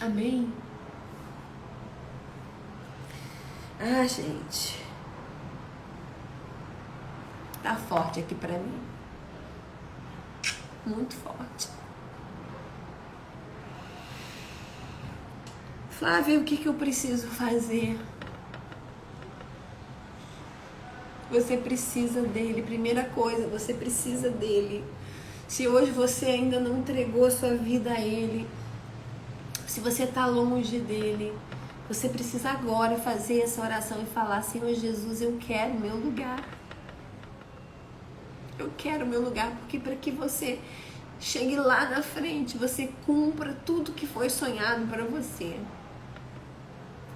Amém? Ah, gente. Tá forte aqui pra mim. Muito forte. Flávia, o que eu preciso fazer? Você precisa dele. Primeira coisa, você precisa dele. Se hoje você ainda não entregou a sua vida a ele, se você está longe dele, você precisa agora fazer essa oração e falar: Senhor Jesus, eu quero o meu lugar. Eu quero o meu lugar, porque para que você chegue lá na frente, você cumpra tudo que foi sonhado para você.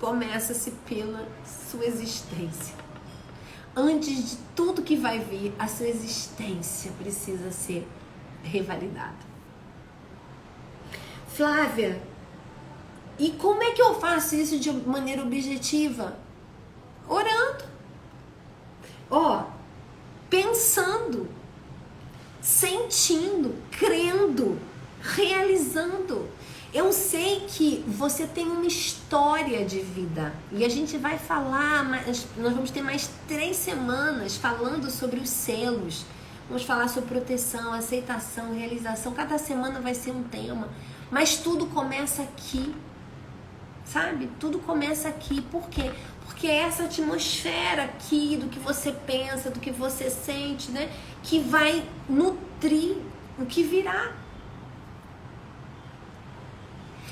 Começa-se pela sua existência. Antes de tudo que vai vir, a sua existência precisa ser revalidada. Flávia, e como é que eu faço isso de maneira objetiva? Orando. Pensando, sentindo, crendo, realizando. Eu sei que você tem uma história de vida e a gente vai falar, nós vamos ter mais 3 semanas falando sobre os selos. Vamos falar sobre proteção, aceitação, realização. Cada semana vai ser um tema, mas tudo começa aqui, sabe? Tudo começa aqui. Por quê? Porque é essa atmosfera aqui do que você pensa, do que você sente, né? Que vai nutrir o que virá.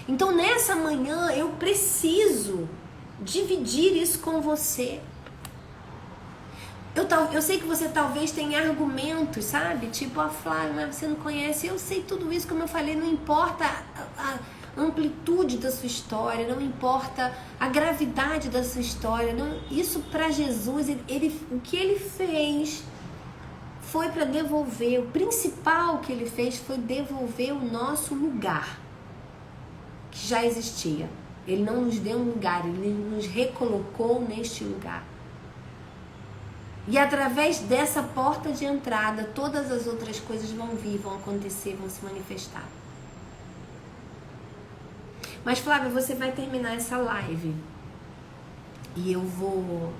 Então, nessa manhã, eu preciso dividir isso com você. Eu sei que você talvez tenha argumentos, sabe? Tipo, Flávia, mas você não conhece. Eu sei tudo isso, como eu falei, não importa a amplitude da sua história, não importa a gravidade da sua história. Não, isso para Jesus, o que ele fez foi para devolver. O principal que ele fez foi devolver o nosso lugar, que já existia. Ele não nos deu um lugar, ele nos recolocou neste lugar. E através dessa porta de entrada, todas as outras coisas vão vir, vão acontecer, vão se manifestar. Mas, Flávia, você vai terminar essa live e eu vou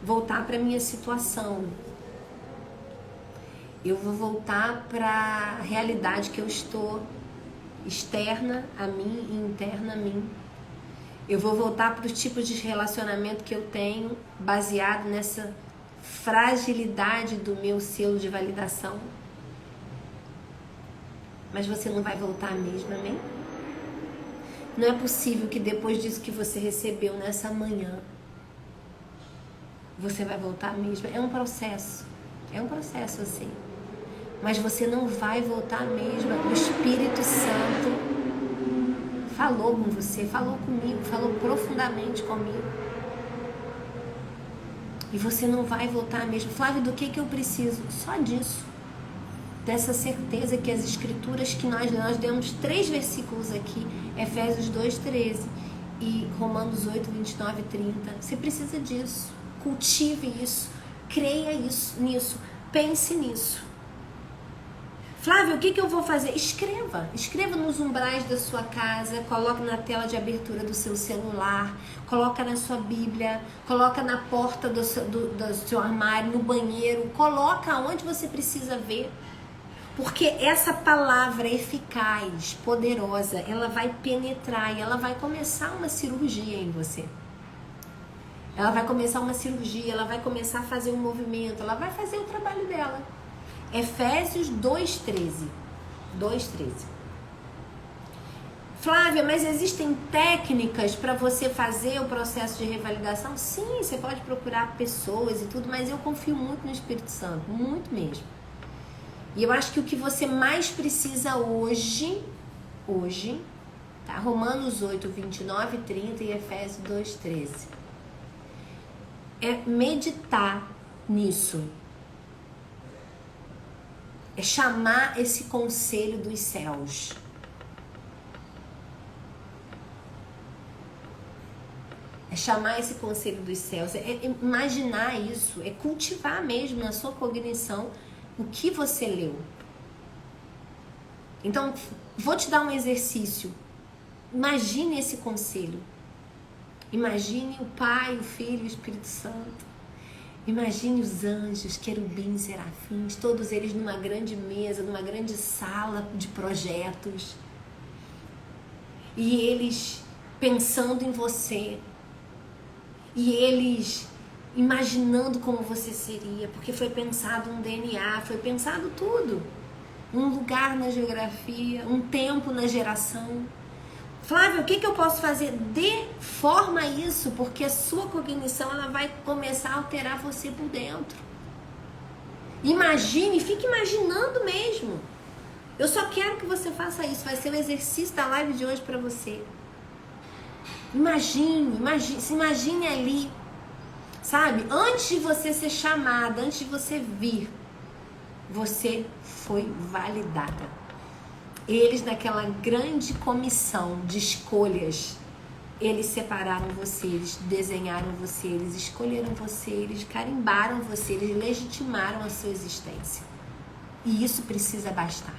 voltar para minha situação. Eu vou voltar para a realidade que eu estou, externa a mim e interna a mim. Eu vou voltar para os tipos de relacionamento que eu tenho, baseado nessa fragilidade do meu selo de validação. Mas você não vai voltar mesmo, amém? Não é possível que depois disso que você recebeu nessa manhã, você vai voltar mesmo. É um processo assim. Mas você não vai voltar mesmo. O Espírito Santo falou com você, falou comigo, falou profundamente comigo. E você não vai voltar mesmo. Flávio, do que eu preciso? Só disso. Dessa certeza que as escrituras que nós demos 3 versículos aqui, Efésios 2:13 e Romanos 8:29 e 30. Você precisa disso. Cultive isso. Creia nisso. Pense nisso. Flávia, o que eu vou fazer? Escreva nos umbrais da sua casa, coloque na tela de abertura do seu celular, coloca na sua Bíblia, coloca na porta do seu armário, no banheiro, coloca onde você precisa ver. Porque essa palavra eficaz, poderosa, ela vai penetrar e ela vai começar uma cirurgia em você. Ela vai começar uma cirurgia, ela vai começar a fazer um movimento, ela vai fazer o trabalho dela. Efésios 2:13. Flávia, mas existem técnicas para você fazer o processo de revalidação? Sim, você pode procurar pessoas e tudo, mas eu confio muito no Espírito Santo, muito mesmo. E eu acho que o que você mais precisa hoje, tá? Romanos 8:29 e 30 e Efésios 2:13. É meditar nisso. É chamar esse conselho dos céus. É chamar esse conselho dos céus, é imaginar isso, é cultivar mesmo na sua cognição o que você leu. Então, vou te dar um exercício. Imagine esse conselho. Imagine o Pai, o Filho e o Espírito Santo. Imagine os anjos, querubins, serafins, todos eles numa grande mesa, numa grande sala de projetos. E eles pensando em você. E eles imaginando como você seria, porque foi pensado um DNA, foi pensado tudo. Um lugar na geografia, um tempo na geração. Flávia, o que eu posso fazer? Dê forma a isso, porque a sua cognição ela vai começar a alterar você por dentro. Imagine, fique imaginando mesmo. Eu só quero que você faça isso, vai ser o exercício da live de hoje para você. Se imagine ali, sabe? Antes de você ser chamada, antes de você vir, você foi validada. Eles, naquela grande comissão de escolhas, eles separaram você, eles desenharam você, eles escolheram você, eles carimbaram você, eles legitimaram a sua existência. E isso precisa bastar.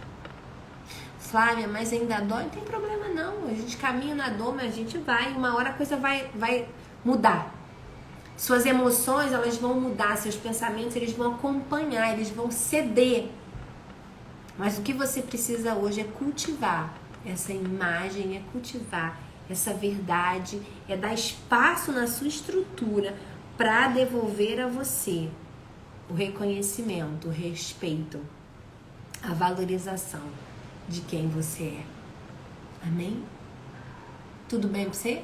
Flávia, mas ainda dói? Não tem problema não, a gente caminha na dor, mas a gente vai, uma hora a coisa vai mudar. Suas emoções, elas vão mudar, seus pensamentos, eles vão acompanhar, eles vão ceder. Mas o que você precisa hoje é cultivar essa imagem, é cultivar essa verdade, é dar espaço na sua estrutura para devolver a você o reconhecimento, o respeito, a valorização de quem você é. Amém? Tudo bem pra você?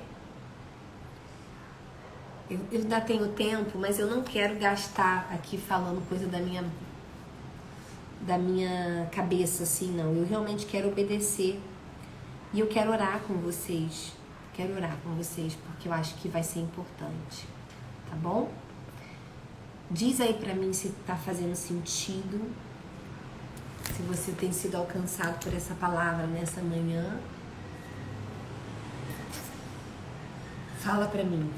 Eu ainda tenho tempo, mas eu não quero gastar aqui falando coisa da minha cabeça, assim, não. Eu realmente quero obedecer. E eu quero orar com vocês. Quero orar com vocês, porque eu acho que vai ser importante. Tá bom? Diz aí pra mim se tá fazendo sentido. Se você tem sido alcançado por essa palavra nessa manhã. Fala pra mim.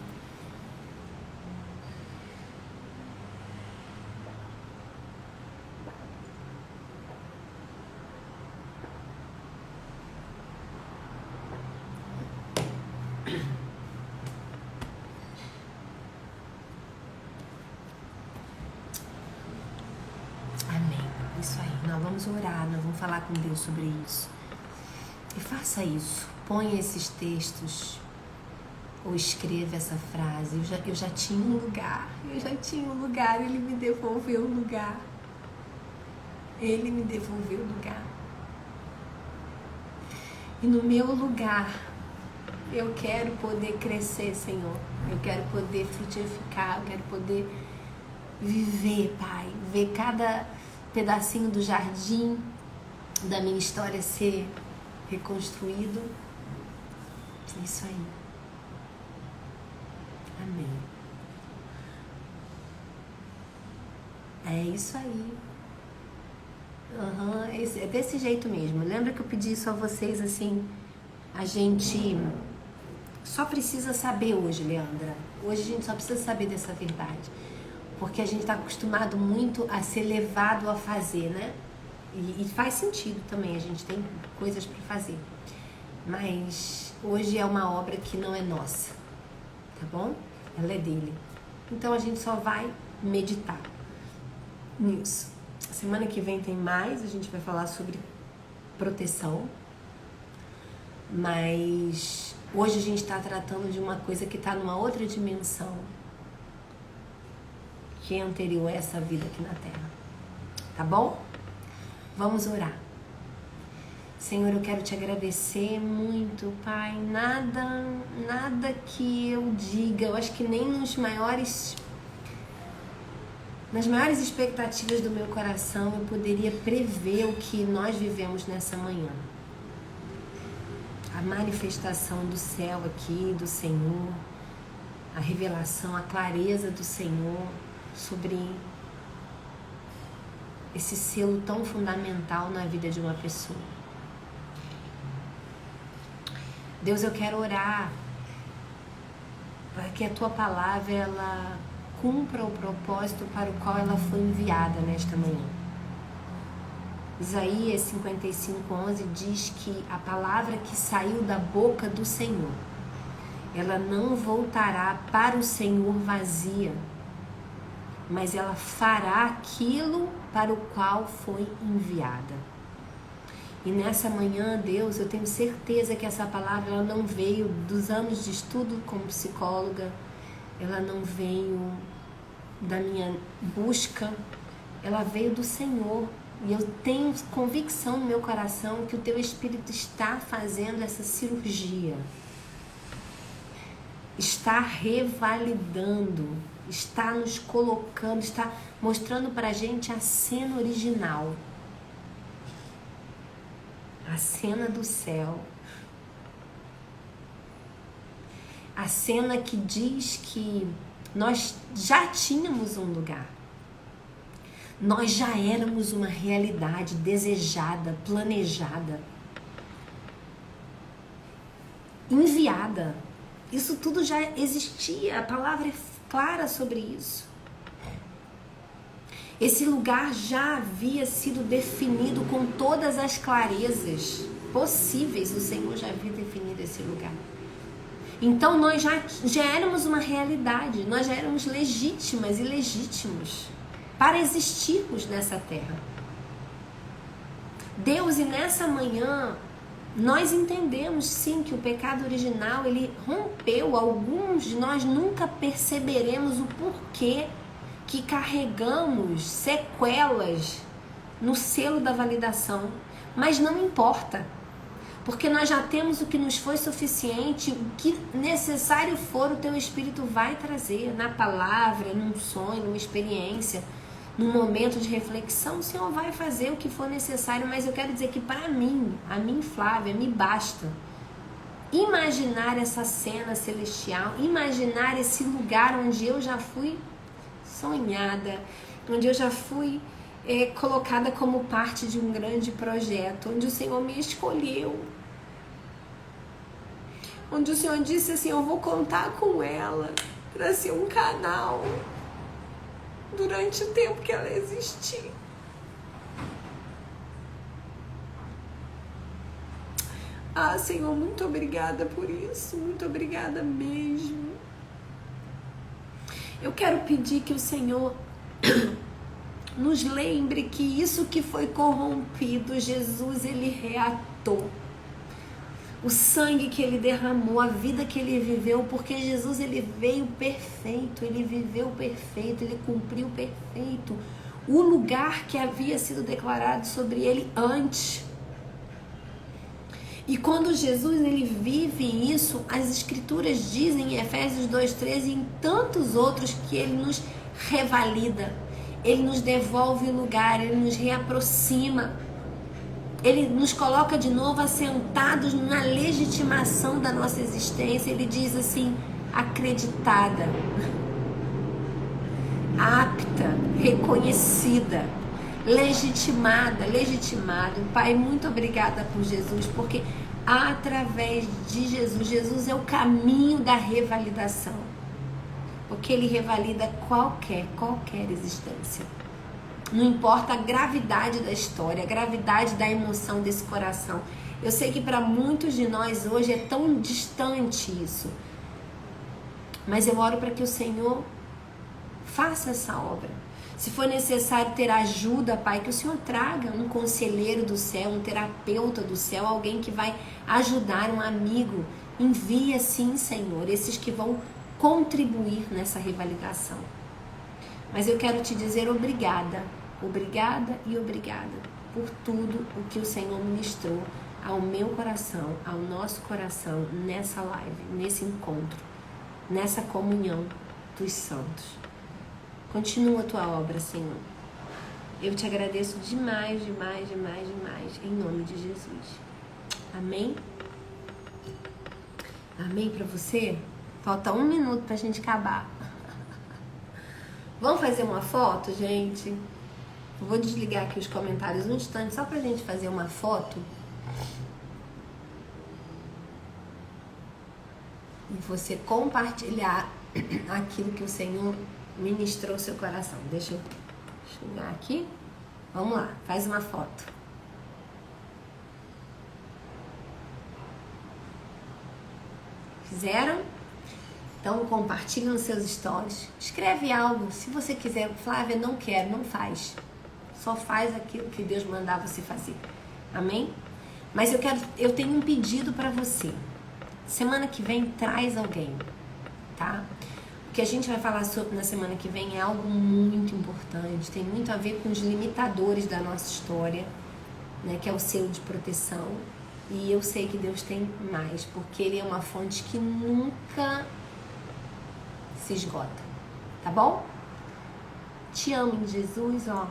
Isso aí, nós vamos orar, nós vamos falar com Deus sobre isso. E faça isso, ponha esses textos ou escreva essa frase. Eu já tinha um lugar, Ele me devolveu o lugar. Ele me devolveu o lugar. E no meu lugar, eu quero poder crescer, Senhor. Eu quero poder frutificar, eu quero poder viver, Pai. Ver cada pedacinho do jardim da minha história ser reconstruído. Isso aí. Amém. É isso aí. É desse jeito mesmo. Lembra que eu pedi isso a vocês, assim, a gente só precisa saber hoje, Leandra. Hoje a gente só precisa saber dessa verdade. Porque a gente está acostumado muito a ser levado a fazer, né? E faz sentido também, a gente tem coisas para fazer. Mas hoje é uma obra que não é nossa, tá bom? Ela é dele. Então a gente só vai meditar nisso. Semana que vem tem mais, a gente vai falar sobre proteção. Mas hoje a gente está tratando de uma coisa que está numa outra dimensão, que é anterior a essa vida aqui na Terra. Tá bom? Vamos orar. Senhor, eu quero te agradecer muito, Pai. Nada que eu diga, eu acho que nem nas maiores expectativas do meu coração eu poderia prever o que nós vivemos nessa manhã. A manifestação do céu aqui, do Senhor, a revelação, a clareza do Senhor sobre esse selo tão fundamental na vida de uma pessoa. Deus, eu quero orar para que a tua palavra ela cumpra o propósito para o qual ela foi enviada nesta manhã. Isaías 55:11 diz que a palavra que saiu da boca do Senhor, ela não voltará para o Senhor vazia, mas ela fará aquilo para o qual foi enviada. E nessa manhã, Deus, eu tenho certeza que essa palavra ela não veio dos anos de estudo como psicóloga, ela não veio da minha busca, ela veio do Senhor. E eu tenho convicção no meu coração que o teu Espírito está fazendo essa cirurgia, está revalidando, está nos colocando, está mostrando pra gente a cena original, a cena do céu, a cena que diz que nós já tínhamos um lugar, nós já éramos uma realidade desejada, planejada, enviada. Isso tudo já existia, a palavra é clara sobre isso. Esse lugar já havia sido definido com todas as clarezas possíveis, o Senhor já havia definido esse lugar. Então nós já éramos uma realidade, nós já éramos legítimas e legítimos para existirmos nessa terra. Deus, e nessa manhã, nós entendemos sim que o pecado original, ele rompeu. Alguns de nós nunca perceberemos o porquê que carregamos sequelas no selo da validação. Mas não importa, porque nós já temos o que nos foi suficiente, o que necessário for, o teu Espírito vai trazer na palavra, num sonho, numa experiência, num momento de reflexão. O Senhor vai fazer o que for necessário, mas eu quero dizer que para mim, a mim, Flávia, me basta imaginar essa cena celestial, imaginar esse lugar onde eu já fui sonhada, onde eu já fui colocada como parte de um grande projeto, onde o Senhor me escolheu, onde o Senhor disse assim, eu vou contar com ela para ser um canal durante o tempo que ela existir. Ah, Senhor, muito obrigada por isso, muito obrigada mesmo. Eu quero pedir que o Senhor nos lembre que isso que foi corrompido, Jesus, ele reatou. O sangue que ele derramou, a vida que ele viveu, porque Jesus, ele veio perfeito, ele viveu perfeito, ele cumpriu perfeito o lugar que havia sido declarado sobre ele antes. E quando Jesus, ele vive isso, as escrituras dizem em Efésios 2:13 e em tantos outros que ele nos revalida, ele nos devolve o lugar, ele nos reaproxima, ele nos coloca de novo assentados na legitimação da nossa existência. Ele diz assim, acreditada, apta, reconhecida, legitimada. Pai, muito obrigada por Jesus, porque através de Jesus, Jesus é o caminho da revalidação, porque ele revalida qualquer existência. Não importa a gravidade da história, a gravidade da emoção desse coração. Eu sei que para muitos de nós hoje é tão distante isso, mas eu oro para que o Senhor faça essa obra. Se for necessário ter ajuda, Pai, que o Senhor traga um conselheiro do céu, um terapeuta do céu, alguém que vai ajudar, um amigo. Envia sim, Senhor, esses que vão contribuir nessa revalidação. Mas eu quero te dizer obrigada por tudo o que o Senhor ministrou ao meu coração, ao nosso coração, nessa live, nesse encontro, nessa comunhão dos santos. Continua a tua obra, Senhor. Eu te agradeço demais, em nome de Jesus. Amém? Amém pra você? Falta 1 minuto pra gente acabar. Vamos fazer uma foto, gente? Eu vou desligar aqui os comentários um instante só pra gente fazer uma foto. e você compartilhar aquilo que o Senhor ministrou ao seu coração. Deixa eu chegar aqui. Vamos lá, faz uma foto. Fizeram? Então compartilha nos seus stories. Escreve algo. Se você quiser, Flávia, não quero, não faz. Só faz aquilo que Deus mandar você fazer. Amém? Mas eu tenho um pedido para você. Semana que vem traz alguém, tá? O que a gente vai falar sobre na semana que vem é algo muito importante, tem muito a ver com os limitadores da nossa história, né, que é o selo de proteção. E eu sei que Deus tem mais, porque Ele é uma fonte que nunca se esgota, tá bom? Te amo em Jesus, ó.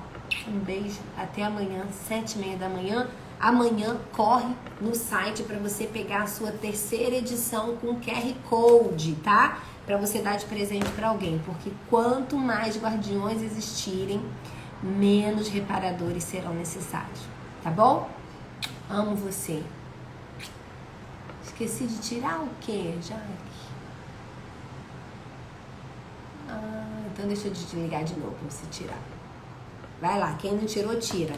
Um beijo, até amanhã, 7h30 da manhã. Amanhã corre no site para você pegar a sua terceira edição com QR Code, tá? Para você dar de presente para alguém, porque quanto mais guardiões existirem, menos reparadores serão necessários, tá bom? Amo você. Esqueci de tirar o quê, Jaque? Então deixa eu desligar de novo para você tirar. Vai lá, quem não tirou, tira.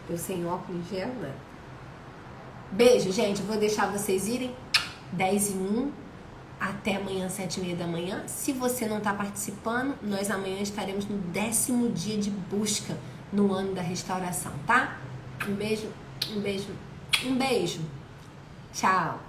Eu sem óculos em gel, né? Beijo, gente. Vou deixar vocês irem. 10h01. Até amanhã, 7h30 da manhã. Se você não está participando, nós amanhã estaremos no 10º dia de busca no ano da restauração, tá? Um beijo, um beijo, um beijo. Tchau.